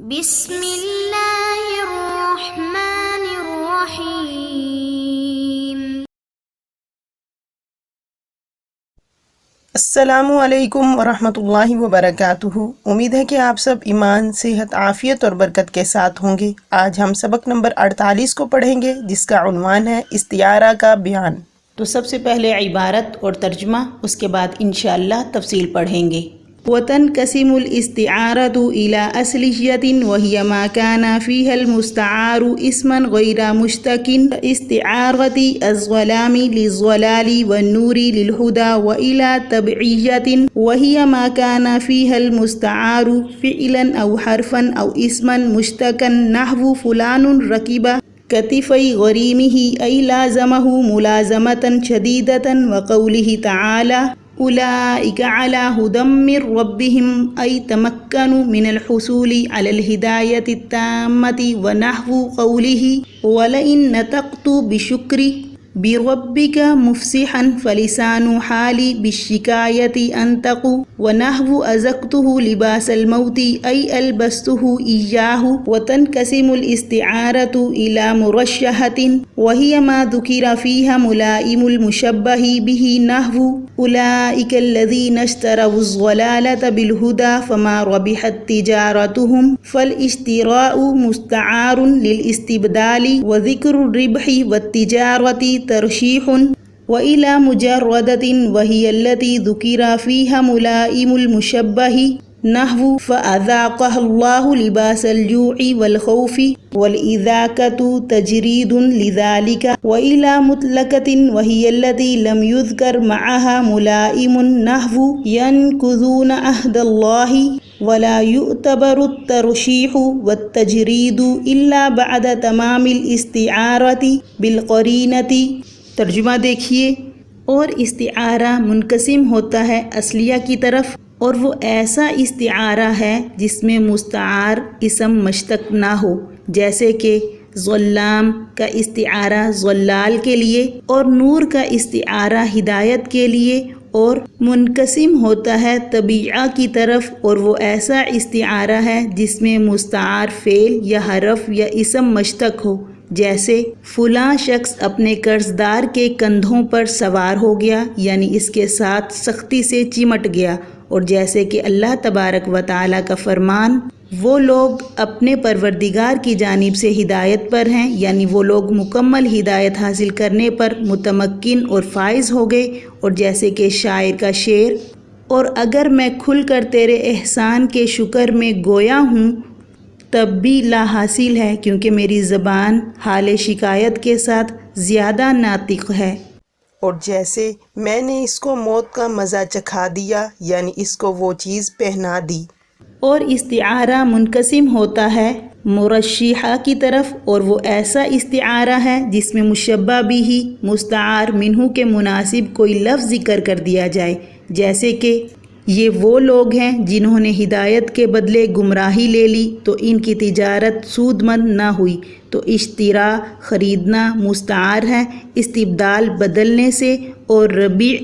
بسم اللہ الرحمن الرحیم۔ السلام علیکم ورحمۃ اللہ وبرکاتہ۔ امید ہے کہ آپ سب ایمان، صحت، عافیت اور برکت کے ساتھ ہوں گے۔ آج ہم سبق نمبر 48 کو پڑھیں گے، جس کا عنوان ہے استعارہ کا بیان۔ تو سب سے پہلے عبارت اور ترجمہ، اس کے بعد انشاءاللہ تفصیل پڑھیں گے۔ وتنقسم الاستعارة إلى أصلية وهي ما كان فيها المستعار اسما غير مشتق كاستعارة الظلام للظلال والنور للهدى، وإلى تبعية وهي ما كان فيها المستعار فعلا أو حرفا أو اسما مشتقا نحو فلان ركب كتفي غريمه أي لازمه ملازمة شديدة، وقوله تعالى أولئك على هدى من ربهم أي تمكنوا من الحصول على الهداية التامة، ونحو قوله ولئن نطقت بشكر بربك مفسحا فلسان حالي بالشكاية أنطق، ونحو أزقته لباس الموت أي ألبسته إياه۔ وتنقسم الاستعارة إلى مرشحة وهي ما ذكر فيها ملائم المشبه به، نحو أولئك الذين اشتروا الضلالة بالهدى فما ربحت تجارتهم، فالاشتراء مستعار للاستبدال، وذكر الربح والتجارة ترشيح، وإلى مجردة وهي التي ذكر فيها ملائم المشبه، نحو فأذاقها الله لباس الجوع والخوف، والإذاقة تجريد لذلك، وإلى مطلقة وهي التي لم يذكر معها ملائم، نحو ينقضون عهد الله، ولا يعتبر الترشيح والتجريد إلا بعد تمام الاستعارة بالقرينة۔ ترجمہ دیکھیے۔ اور استعارہ منقسم ہوتا ہے اصلیہ کی طرف، اور وہ ایسا استعارہ ہے جس میں مستعار اسم مشتق نہ ہو، جیسے کہ ظلام کا استعارہ ظلال کے لیے، اور نور کا استعارہ ہدایت کے لیے، اور منقسم ہوتا ہے طبیعہ کی طرف، اور وہ ایسا استعارہ ہے جس میں مستعار فعل یا حرف یا اسم مشتق ہو، جیسے فلاں شخص اپنے قرض دار کے کندھوں پر سوار ہو گیا، یعنی اس کے ساتھ سختی سے چمٹ گیا، اور جیسے کہ اللہ تبارک و تعالیٰ کا فرمان وہ لوگ اپنے پروردگار کی جانب سے ہدایت پر ہیں، یعنی وہ لوگ مکمل ہدایت حاصل کرنے پر متمکن اور فائز ہو گئے، اور جیسے کہ شاعر کا شعر اور اگر میں کھل کر تیرے احسان کے شکر میں گویا ہوں تب بھی لا حاصل ہے، کیونکہ میری زبان حال شکایت کے ساتھ زیادہ ناطق ہے۔ اور جیسے میں نے اس کو موت کا مزہ چکھا دیا، یعنی اس کو وہ چیز پہنا دی۔ اور استعارہ منقسم ہوتا ہے مرشحہ کی طرف، اور وہ ایسا استعارہ ہے جس میں مشبہ بھی مستعار منہ کے مناسب کوئی لفظ ذکر کر دیا جائے، جیسے کہ یہ وہ لوگ ہیں جنہوں نے ہدایت کے بدلے گمراہی لے لی تو ان کی تجارت سود مند نہ ہوئی، تو اشترا خریدنا مستعار ہے استبدال بدلنے سے، اور ربیع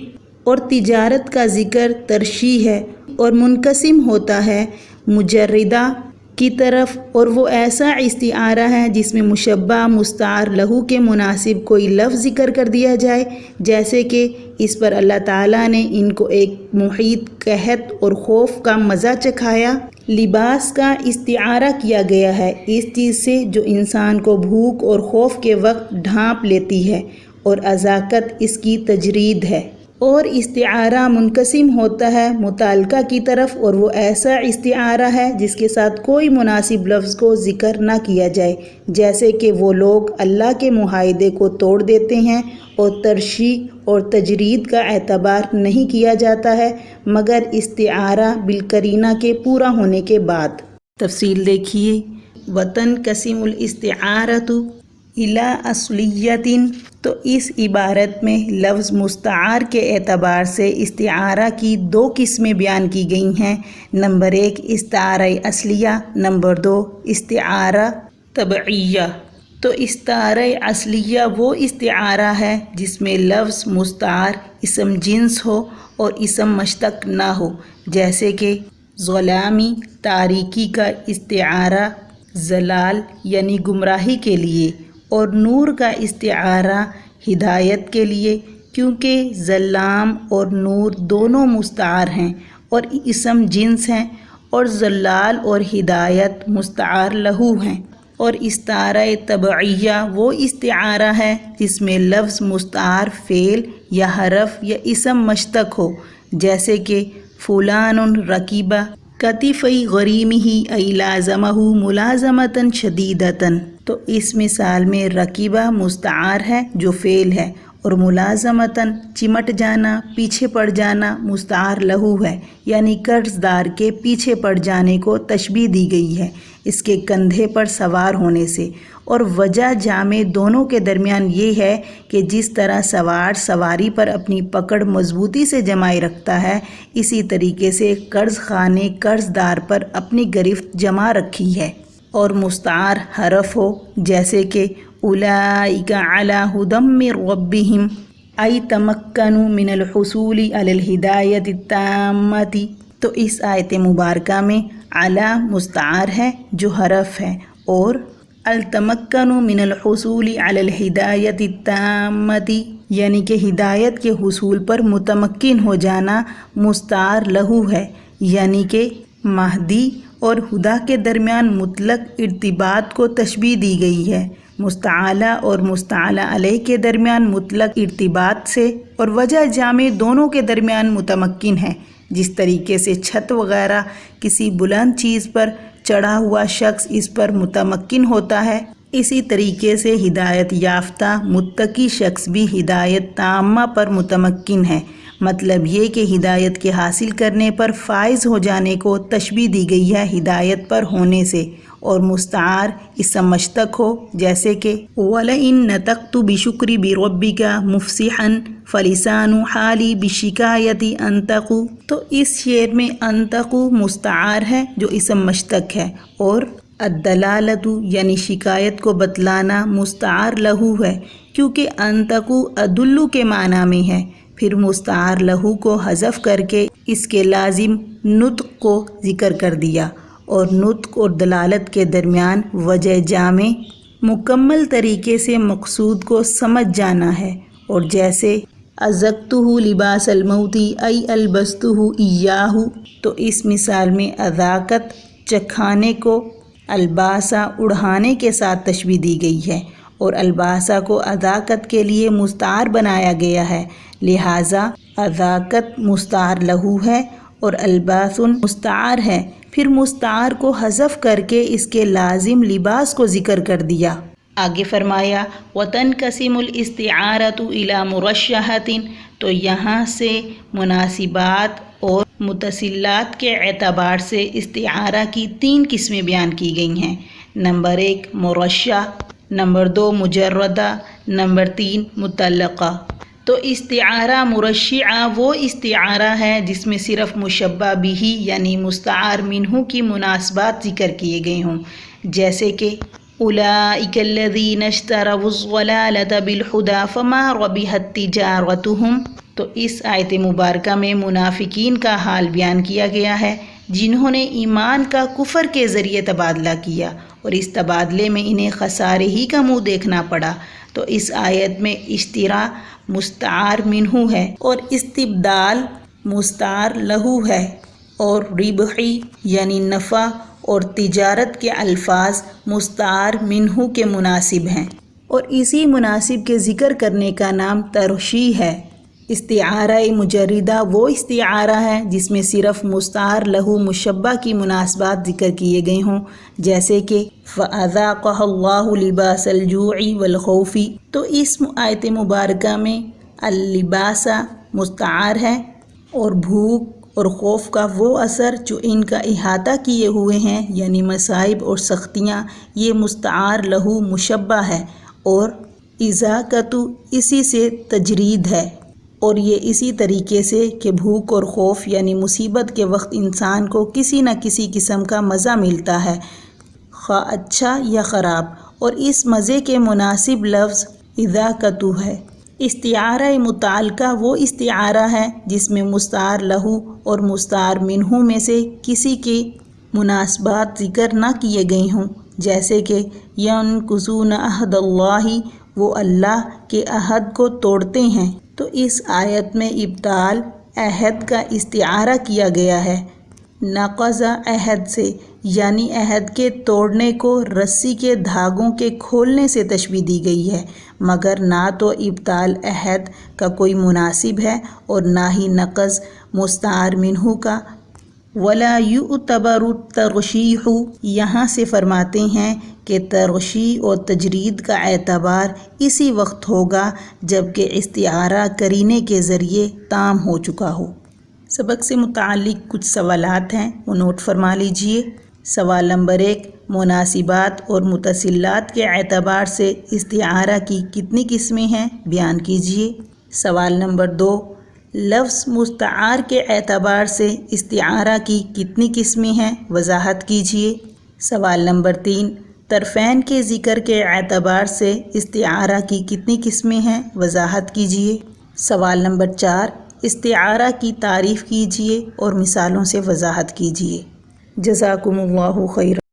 اور تجارت کا ذکر ترشیح ہے۔ اور منقسم ہوتا ہے مجردہ کی طرف، اور وہ ایسا استعارہ ہے جس میں مشبہ مستعار لہو کے مناسب کوئی لفظ ذکر کر دیا جائے، جیسے کہ اس پر اللہ تعالیٰ نے ان کو ایک محیط قحط اور خوف کا مزہ چکھایا۔ لباس کا استعارہ کیا گیا ہے اس چیز سے جو انسان کو بھوک اور خوف کے وقت ڈھانپ لیتی ہے، اور اذاقت اس کی تجرید ہے۔ اور استعارہ منقسم ہوتا ہے متعلقہ کی طرف، اور وہ ایسا استعارہ ہے جس کے ساتھ کوئی مناسب لفظ کو ذکر نہ کیا جائے، جیسے کہ وہ لوگ اللہ کے معاہدے کو توڑ دیتے ہیں، اور ترشیح اور تجرید کا اعتبار نہیں کیا جاتا ہے مگر استعارہ بالقرینہ کے پورا ہونے کے بعد۔ تفصیل دیکھیے۔ وتنقسم الاستعارۃ الی اصلیۃ، تو اس عبارت میں لفظ مستعار کے اعتبار سے استعارہ کی دو قسمیں بیان کی گئی ہیں۔ نمبر 1 استعارہ اصلیہ، نمبر 2 استعارہ طبعیہ۔ تو استعارہ اصلیہ وہ استعارہ ہے جس میں لفظ مستعار اسم جنس ہو اور اسم مشتق نہ ہو، جیسے کہ ظلامی تاریکی کا استعارہ ضلال یعنی گمراہی کے لیے، اور نور کا استعارہ ہدایت کے لیے، کیونکہ ظلام اور نور دونوں مستعار ہیں اور اسم جنس ہیں، اور ضلال اور ہدایت مستعار لہو ہیں۔ اور استعارہ تبعیہ وہ استعارہ ہے جس میں لفظ مستعار فعل یا حرف یا اسم مشتق ہو، جیسے کہ فلان رکیبہ کتفی غریمہ ای لازمہ ملازمۃ شدیدۃ۔ تو اس مثال میں رکیبہ مستعار ہے جو فعل ہے، اور ملازمتاً چمٹ جانا، پیچھے پڑ جانا مستعار لہو ہے، یعنی قرض دار کے پیچھے پڑ جانے کو تشبیہ دی گئی ہے اس کے کندھے پر سوار ہونے سے۔ اور وجہ جامع دونوں کے درمیان یہ ہے کہ جس طرح سوار سواری پر اپنی پکڑ مضبوطی سے جمائے رکھتا ہے، اسی طریقے سے قرض خواہ نے قرض دار پر اپنی گرفت جما رکھی ہے۔ اور مستعار حرف ہو، جیسے کہ اولئک علی ھدی من ربہم ای تمکنوا من الحصول علی الہدایۃ التامۃ۔ تو اس آیت مبارکہ میں علی مستعار ہے جو حرف ہے، اور التمکنوا من الحصول علی الہدایۃ التامۃ یعنی کہ ہدایت کے حصول پر متمکن ہو جانا مستعار لہو ہے، یعنی کہ مہدی اور ہدا کے درمیان مطلق ارتباط کو تشبیہ دی گئی ہے، مستعارہ اور مستعار علیہ کے درمیان مطلق ارتباط سے، اور وجہ جامع دونوں کے درمیان متمکن ہے۔ جس طریقے سے چھت وغیرہ کسی بلند چیز پر چڑھا ہوا شخص اس پر متمکن ہوتا ہے، اسی طریقے سے ہدایت یافتہ متقی شخص بھی ہدایت تامہ پر متمکن ہے۔ مطلب یہ کہ ہدایت کے حاصل کرنے پر فائز ہو جانے کو تشبیہ دی گئی ہے ہدایت پر ہونے سے۔ اور مستعار اسم مشتق ہو، جیسے کہ وَلَئِن نَطَقْتُ بِشُكْرِ بِرَبِّكَ مُفْصِحًا فَلِسَانُ حَالِي بِالشِّكَایَةِ أَنْطَقُ۔ تو اس شعر میں انطقو مستعار ہے جو اسم مشتق ہے، اور الدلالۃ یعنی شکایت کو بتلانا مستعار لہو ہے، کیونکہ انطقو ادلو کے معنی میں ہے۔ پھر مستعار لہو کو حذف کر کے اس کے لازم نطق کو ذکر کر دیا، اور نطق اور دلالت کے درمیان وجہ جامع مکمل طریقے سے مقصود کو سمجھ جانا ہے۔ اور جیسے اذقتہ لباس الموت ای البستہ ایاہ، تو اس مثال میں اذاقت چکھانے کو الباسا اڑھانے کے ساتھ تشبیہ دی گئی ہے، اور الباسا کو اذاقت کے لیے مستعار بنایا گیا ہے، لہٰذا اذاقت مستعار لہو ہے اور الباس مستعار ہے۔ پھر مستعار کو حذف کر کے اس کے لازم لباس کو ذکر کر دیا۔ آگے فرمایا وَتَنْقَسِمُ الْإِسْتِعَارَةُ إِلَى مُرَشَّحَةٍ۔ تو یہاں سے مناسبات اور متصلات کے اعتبار سے استعارہ کی 3 قسمیں بیان کی گئی ہیں۔ نمبر 1 مرشح، نمبر 2 مجردہ، نمبر 3 متعلقہ۔ تو استعارہ مرشحہ وہ استعارہ ہے جس میں صرف مشبہ بہ یعنی مستعار منہ کی مناسبات ذکر کیے گئے ہوں، جیسے کہ اولئک الذین اشتروا الضلالۃ بالہدی فما ربحت تجارتہم۔ تو اس آیت مبارکہ میں منافقین کا حال بیان کیا گیا ہے جنہوں نے ایمان کا کفر کے ذریعے تبادلہ کیا، اور اس تبادلے میں انہیں خسارے ہی کا منہ دیکھنا پڑا۔ تو اس آیت میں اشترا مستعار منہ ہے اور استبدال مستعار لہو ہے، اور ربحی یعنی نفع اور تجارت کے الفاظ مستعار منہ کے مناسب ہیں، اور اسی مناسب کے ذکر کرنے کا نام ترشیح ہے۔ استعارہ مجردہ وہ استعارہ ہے جس میں صرف مستعار لہو مشبہ کی مناسبات ذکر کیے گئے ہوں، جیسے کہ فَأَذَاقَهَا اللَّهُ لِبَاسَ الْجُوعِ وَالْخَوْفِ۔ تو اس آیت مبارکہ میں اللباسہ مستعار ہے، اور بھوک اور خوف کا وہ اثر جو ان کا احاطہ کیے ہوئے ہیں یعنی مصائب اور سختیاں، یہ مستعار لہو مشبہ ہے، اور اذاقۃ اسی سے تجرید ہے، اور یہ اسی طریقے سے کہ بھوک اور خوف یعنی مصیبت کے وقت انسان کو کسی نہ کسی قسم کا مزہ ملتا ہے، خواہ اچھا یا خراب، اور اس مزے کے مناسب لفظ اذاقۃ ہے۔ استعارہ متعلقہ وہ استعارہ ہے جس میں مستعار لہو اور مستعار منہو میں سے کسی کے مناسبات ذکر نہ کیے گئے ہوں، جیسے کہ ینقضون عہد اللہ، وہ اللہ کے عہد کو توڑتے ہیں، تو اس آیت میں ابطال عہد کا استعارہ کیا گیا ہے۔ نقض عہد سے یعنی عہد کے توڑنے کو رسی کے دھاگوں کے کھولنے سے تشبیہ دی گئی ہے، مگر نہ تو ابطال عہد کا کوئی مناسب ہے اور نہ ہی نقض مستعار منہ کا۔ ولا یعتبر الترشیح، یہاں سے فرماتے ہیں کہ ترشیح اور تجرید کا اعتبار اسی وقت ہوگا جب کہ استعارہ قرینے کے ذریعے تام ہو چکا ہو۔ سبق سے متعلق کچھ سوالات ہیں، وہ نوٹ فرما لیجئے۔ سوال نمبر 1، مناسبات اور متصلات کے اعتبار سے استعارہ کی کتنی قسمیں ہیں بیان کیجئے۔ سوال نمبر 2، لفظ مستعار کے اعتبار سے استعارہ کی کتنی قسمیں ہیں وضاحت کیجئے۔ سوال نمبر 3، طرفین کے ذکر کے اعتبار سے استعارہ کی کتنی قسمیں ہیں وضاحت کیجئے۔ سوال نمبر 4، استعارہ کی تعریف کیجئے اور مثالوں سے وضاحت کیجئے۔ جزاکم اللہ خیر۔